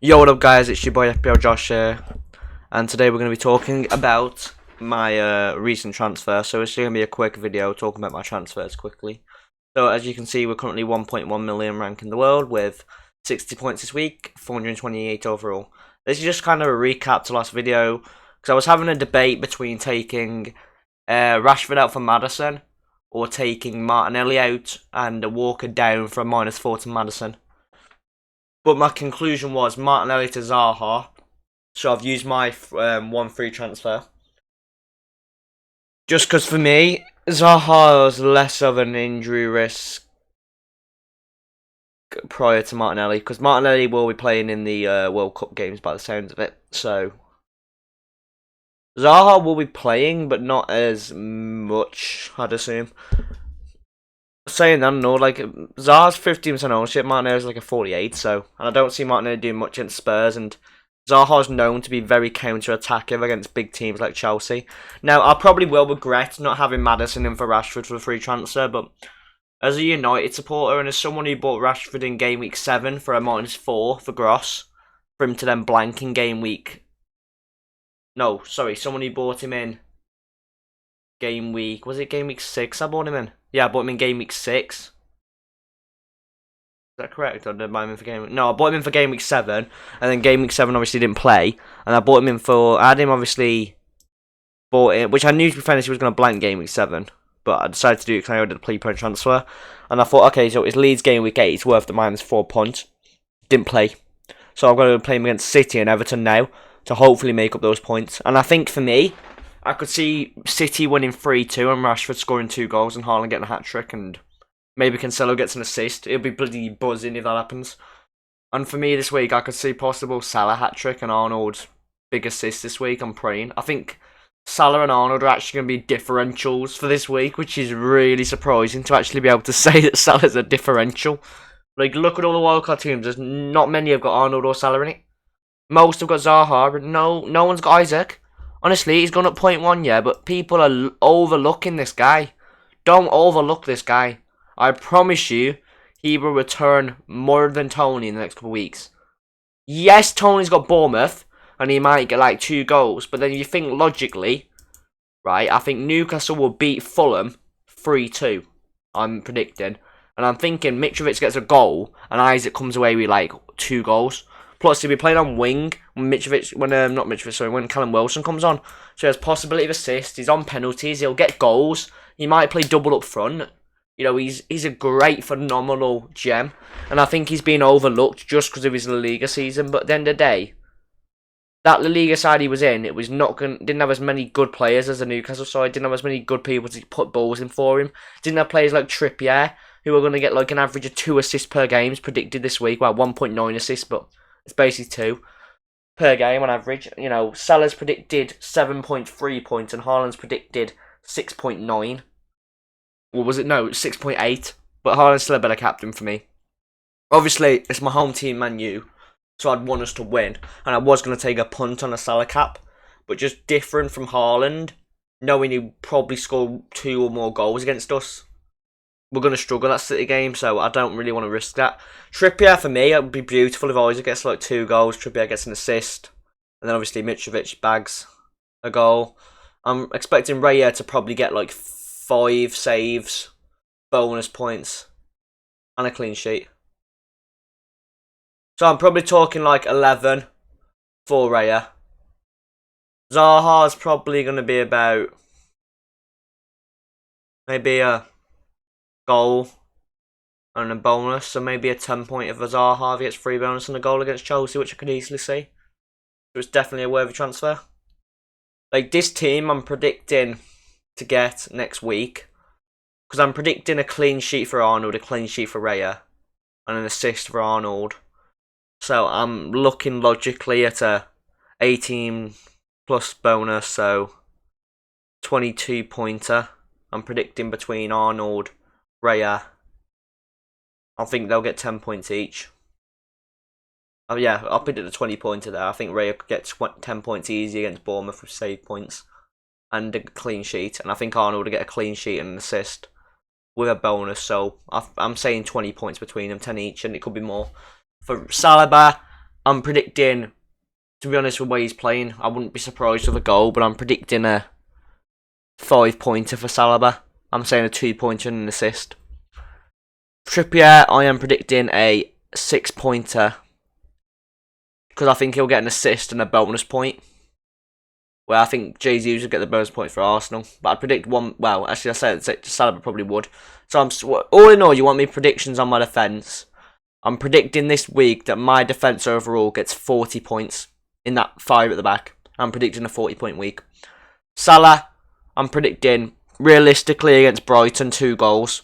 Yo, what up guys, it's your boy FPL Josh here, and today we're going to be talking about my recent transfer. So it's going to be a quick video talking about my transfers quickly. So as you can see, we're currently 1.1 million rank in the world with 60 points this week, 428 overall. This is just kind of a recap to last video, because I was having a debate between taking Rashford out for Maddisson, or taking Martinelli out and Walker down from -4 to Maddisson. But my conclusion was Martinelli to Zaha. So I've used my 1 free transfer. Just because for me, Zaha was less of an injury risk prior to Martinelli. Because Martinelli will be playing in the World Cup games by the sounds of it. So Zaha will be playing, but not as much, I'd assume. Saying that, no, like Zaha's 15% ownership, Martinelli's like a 48, so, and I don't see Martinelli doing much against Spurs, and Zaha's known to be very counter-attacking against big teams like Chelsea. Now, I probably will regret not having Maddisson in for Rashford for the free transfer, but as a United supporter and as someone who bought Rashford in game week 7 for a -4 for Gross, for him to then blank in game week... No, sorry, someone who bought him in game week... Was it game week 6 I bought him in? Yeah, I bought him in game week 6. Is that correct? Or did I buy him in for game week? No, I bought him in for game week 7. And then game week 7 obviously didn't play. And I bought him in for... I had him obviously... Bought it, which I knew to be fairness he was going to blank game week 7. But I decided to do it because I already did a pre-point transfer. And I thought, okay, so it's Leeds game week 8. It's worth the -4 points. Didn't play. So I'm going to play him against City and Everton now. To hopefully make up those points. And I think for me... I could see City winning 3-2 and Rashford scoring 2 goals and Haaland getting a hat-trick and maybe Cancelo gets an assist. It'll be bloody buzzing if that happens. And for me this week, I could see possible Salah hat-trick and Arnold big assist this week. I'm praying. I think Salah and Arnold are actually going to be differentials for this week, which is really surprising to actually be able to say that Salah's a differential. Like, look at all the wildcard teams. There's not many have got Arnold or Salah in it. Most have got Zaha, but no one's got Isaac. Honestly, he's gone up 0.1, yeah, but people are overlooking this guy. Don't overlook this guy. I promise you, he will return more than Tony in the next couple of weeks. Yes, Tony's got Bournemouth, and he might get like 2 goals, but then you think logically, right, I think Newcastle will beat Fulham 3-2, I'm predicting. And I'm thinking Mitrovic gets a goal, and Isaac comes away with like 2 goals. Plus, he'll be playing on wing when Callum Wilson comes on. So he has possibility of assist. He's on penalties. He'll get goals. He might play double up front. You know, he's a great, phenomenal gem. And I think he's been overlooked just because of his La Liga season. But at the end of the day, that La Liga side he was in, it was didn't have as many good players as the Newcastle side. Didn't have as many good people to put balls in for him. Didn't have players like Trippier, who are going to get like an average of 2 assists per game predicted this week. Well, 1.9 assists, but... It's basically 2 per game on average. You know, Salah's predicted 7.3 points and Haaland's predicted 6.9. Or was it? No, 6.8. But Haaland's still a better captain for me. Obviously, it's my home team, Man U. So I'd want us to win. And I was going to take a punt on a Salah cap. But just different from Haaland, knowing he'd probably score 2 or more goals against us. We're going to struggle that City game, so I don't really want to risk that. Trippier, for me, it would be beautiful if Isaac gets like 2 goals, Trippier gets an assist, and then obviously Mitrovic bags a goal. I'm expecting Raya to probably get like 5 saves, bonus points, and a clean sheet. So I'm probably talking like 11 for Raya. Zaha's probably going to be about maybe a goal and a bonus, so maybe a 10-point of Zaha if he gets 3 bonus and a goal against Chelsea, which I could easily see. So it's definitely a worthy transfer. Like, this team I'm predicting to get next week, because I'm predicting a clean sheet for Arnold, a clean sheet for Raya, and an assist for Arnold. So I'm looking logically at a 18 plus bonus, so 22-pointer. I'm predicting between Arnold, Raya. I think they'll get 10 points each. Oh yeah, I'll predict the 20-pointer there. I think Raya could get 10 points easy against Bournemouth with save points and a clean sheet. And I think Arnold will get a clean sheet and an assist with a bonus. So I'm saying 20 points between them, 10 each, and it could be more. For Salah, I'm predicting, to be honest with the way he's playing, I wouldn't be surprised with a goal, but I'm predicting a 5-pointer for Salah. I'm saying a 2-pointer and an assist. Trippier, I am predicting a 6-pointer, because I think he'll get an assist and a bonus point. Well, I think Jesus will get the bonus point for Arsenal, but I predict one. Well, actually, I said Salah probably would. So all in all, you want me predictions on my defence? I'm predicting this week that my defence overall gets 40 points in that 5 at the back. I'm predicting a 40-point week. Salah, I'm predicting realistically against Brighton 2 goals.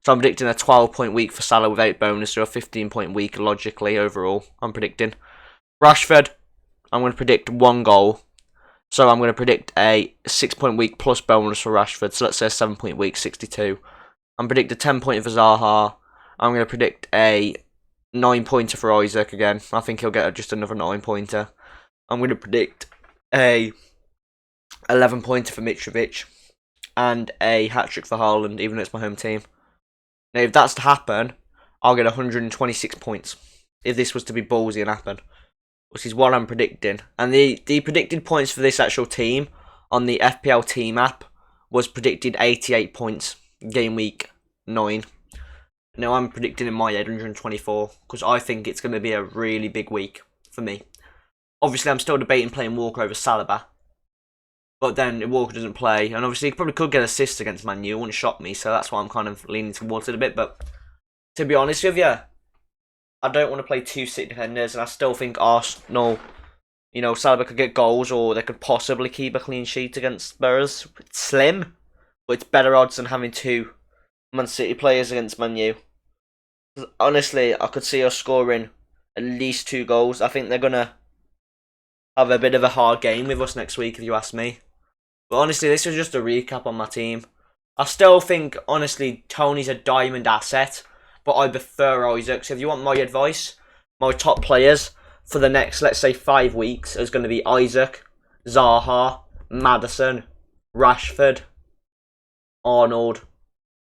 So I'm predicting a 12-point week for Salah without bonus, or a 15-point week logically overall. I'm predicting. Rashford, I'm going to predict 1 goal. So I'm going to predict a 6-point week plus bonus for Rashford. So let's say a 7-point week, 62. I'm predicting a 10-pointer for Zaha. I'm going to predict a 9-pointer for Isaac again. I think he'll get just another 9-pointer. I'm going to predict a 11-pointer for Mitrovic. And a hat-trick for Haaland, even though it's my home team. Now, if that's to happen, I'll get 126 points. If this was to be ballsy and happen. Which is what I'm predicting. And the predicted points for this actual team on the FPL team app was predicted 88 points game week 9. Now I'm predicting in my head 124 because I think it's going to be a really big week for me. Obviously, I'm still debating playing Walker over Salah. But then if Walker doesn't play, and obviously he probably could get assists against Man U, it wouldn't shock me, so that's why I'm kind of leaning towards it a bit. But to be honest with you, I don't want to play 2 City defenders, and I still think Arsenal, Salah could get goals, or they could possibly keep a clean sheet against Spurs. It's slim, but it's better odds than having 2 Man City players against Man U. Honestly, I could see us scoring at least 2 goals. I think they're going to have a bit of a hard game with us next week, if you ask me. But honestly, this was just a recap on my team. I still think, honestly, Tony's a diamond asset. But I prefer Isaac. So if you want my advice, my top players for the next, let's say, 5 weeks is going to be Isaac, Zaha, Maddisson, Rashford, Arnold,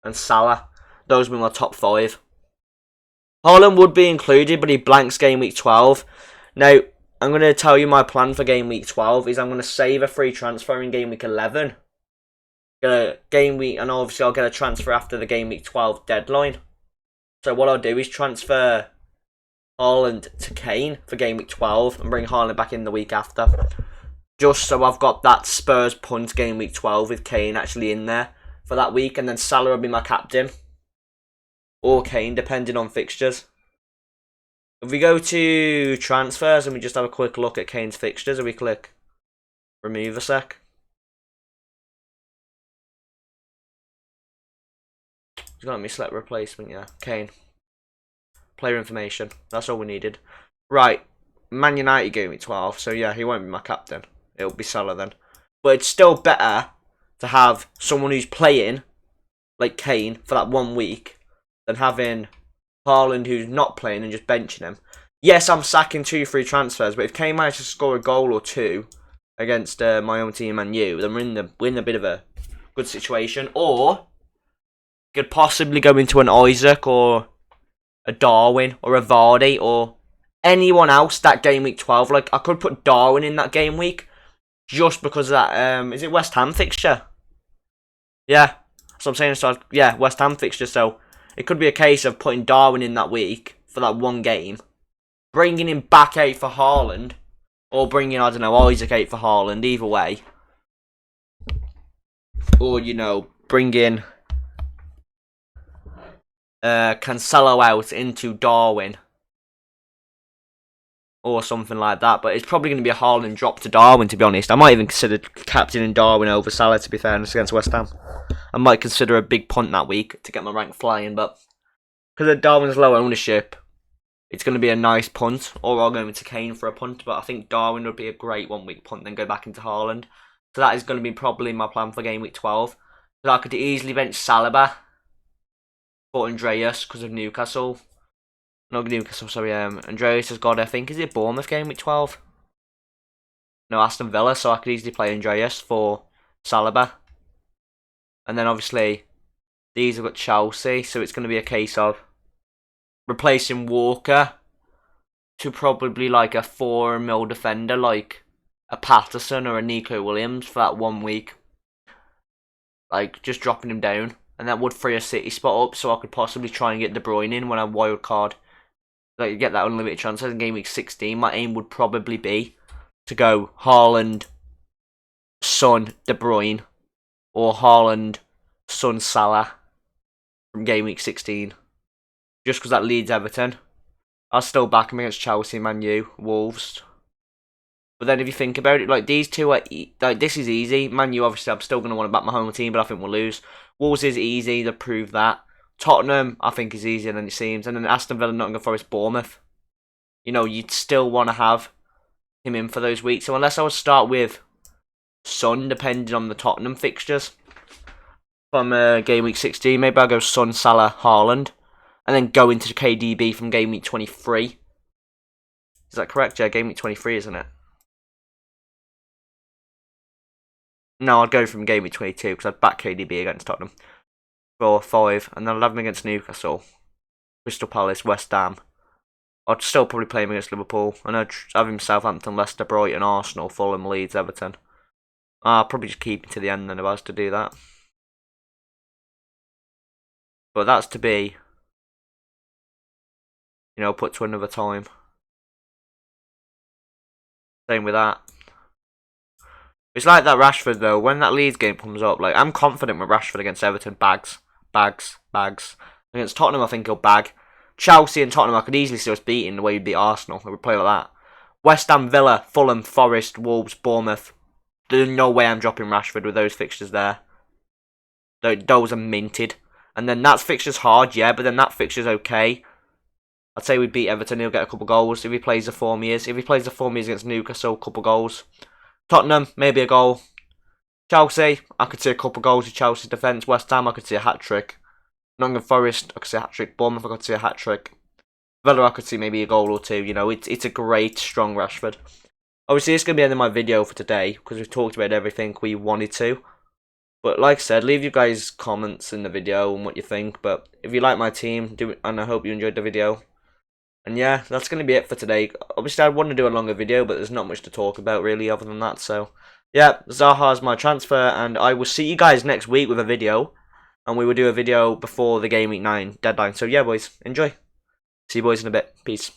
and Salah. Those will be my top 5. Haaland would be included, but he blanks game week 12. Now, I'm going to tell you my plan for game week 12 is I'm going to save a free transfer in game week 11. Game week, and obviously I'll get a transfer after the game week 12 deadline. So what I'll do is transfer Haaland to Kane for game week 12 and bring Haaland back in the week after. Just so I've got that Spurs punt game week 12 with Kane actually in there for that week. And then Salah will be my captain. Or Kane, depending on fixtures. If we go to transfers and we just have a quick look at Kane's fixtures, and we click remove a sec. He's got me select replacement, yeah. Kane. Player information. That's all we needed. Right. Man United game week 12. So yeah, he won't be my captain. It'll be Salah then. But it's still better to have someone who's playing, like Kane, for that 1 week, than having Haaland who's not playing and just benching him. Yes, I'm sacking 2 free transfers, but if Kane manages to score a goal or 2 against my own team and you, then we're in a bit of a good situation. Or could possibly go into an Isaac or a Darwin or a Vardy or anyone else that game week 12. Like, I could put Darwin in that game week just because of that. Is it West Ham fixture? Yeah, that's what I'm saying. So, yeah, West Ham fixture. So, it could be a case of putting Darwin in that week for that 1 game, bringing him back out for Haaland, or bringing, I don't know, Isaac out for Haaland, either way. Or, bringing Cancelo out into Darwin or something like that, but it's probably going to be a Haaland drop to Darwin, to be honest. I might even consider captaining Darwin over Salah, to be fair, against West Ham. I might consider a big punt that week to get my rank flying, but because of Darwin's low ownership, it's going to be a nice punt, or I'll go into Kane for a punt, but I think Darwin would be a great 1 week punt, then go back into Haaland. So that is going to be probably my plan for game week 12. So I could easily bench Salah for Andreas because of Newcastle. Not Newcastle, sorry. Andreas has got, I think, is it Bournemouth game week 12? No, Aston Villa, so I could easily play Andreas for Salah. And then obviously, these have got Chelsea, so it's going to be a case of replacing Walker to probably like a 4 mil defender like a Patterson or a Nico Williams for that 1 week. Like, just dropping him down. And that would free a City spot up, so I could possibly try and get De Bruyne in when I wild card. Like, get that unlimited transfer in game week 16. My aim would probably be to go Haaland, Son, De Bruyne, or Haaland, Son, Salah from game week 16. Just because that leads Everton. I'll still back him against Chelsea, Man U, Wolves. But then if you think about it, like, these two are, like, this is easy. Man U, obviously, I'm still going to want to back my home team, but I think we'll lose. Wolves is easy to prove that. Tottenham, I think, is easier than it seems. And then Aston Villa, Nottingham Forest, Bournemouth. You know, you'd still want to have him in for those weeks. So unless I would start with Son, depending on the Tottenham fixtures from game week 16, maybe I'll go Son, Salah, Haaland. And then go into KDB from game week 23. Is that correct? Yeah, game week 23, isn't it? No, I'd go from game week 22 because I'd back KDB against Tottenham. 4-5, and then I'd have him against Newcastle, Crystal Palace, West Ham. I'd still probably play him against Liverpool, and I'd have him Southampton, Leicester, Brighton, Arsenal, Fulham, Leeds, Everton. I'll probably just keep him to the end then if I was to do that. But that's to be, you know, put to another time. Same with that. It's like that Rashford though, when that Leeds game comes up, like, I'm confident with Rashford against Everton, bags. Against Tottenham, I think he'll bag. Chelsea and Tottenham, I could easily see us beating the way we beat Arsenal, if we play like that. West Ham, Villa, Fulham, Forest, Wolves, Bournemouth. There's no way I'm dropping Rashford with those fixtures there. Those are minted. And then that fixture's hard, yeah, but then that fixture's okay. I'd say we beat Everton, he'll get a couple goals if he plays the form he is. If he plays the form he is against Newcastle, a couple goals. Tottenham, maybe a goal. Chelsea, I could see a couple goals with Chelsea's defence. West Ham, I could see a hat-trick. Nottingham Forest, I could see a hat-trick. Bournemouth, I could see a hat-trick. Villa, I could see maybe a goal or two. You know, it's a great, strong Rashford. Obviously, it's going to be the end of my video for today, because we've talked about everything we wanted to. But like I said, leave you guys comments in the video and what you think. But if you like my team, do it, and I hope you enjoyed the video. And yeah, that's going to be it for today. Obviously, I want to do a longer video, but there's not much to talk about really other than that. So, yeah, Zaha's my transfer, and I will see you guys next week with a video. And we will do a video before the Game Week 9 deadline. So yeah, boys, enjoy. See you boys in a bit. Peace.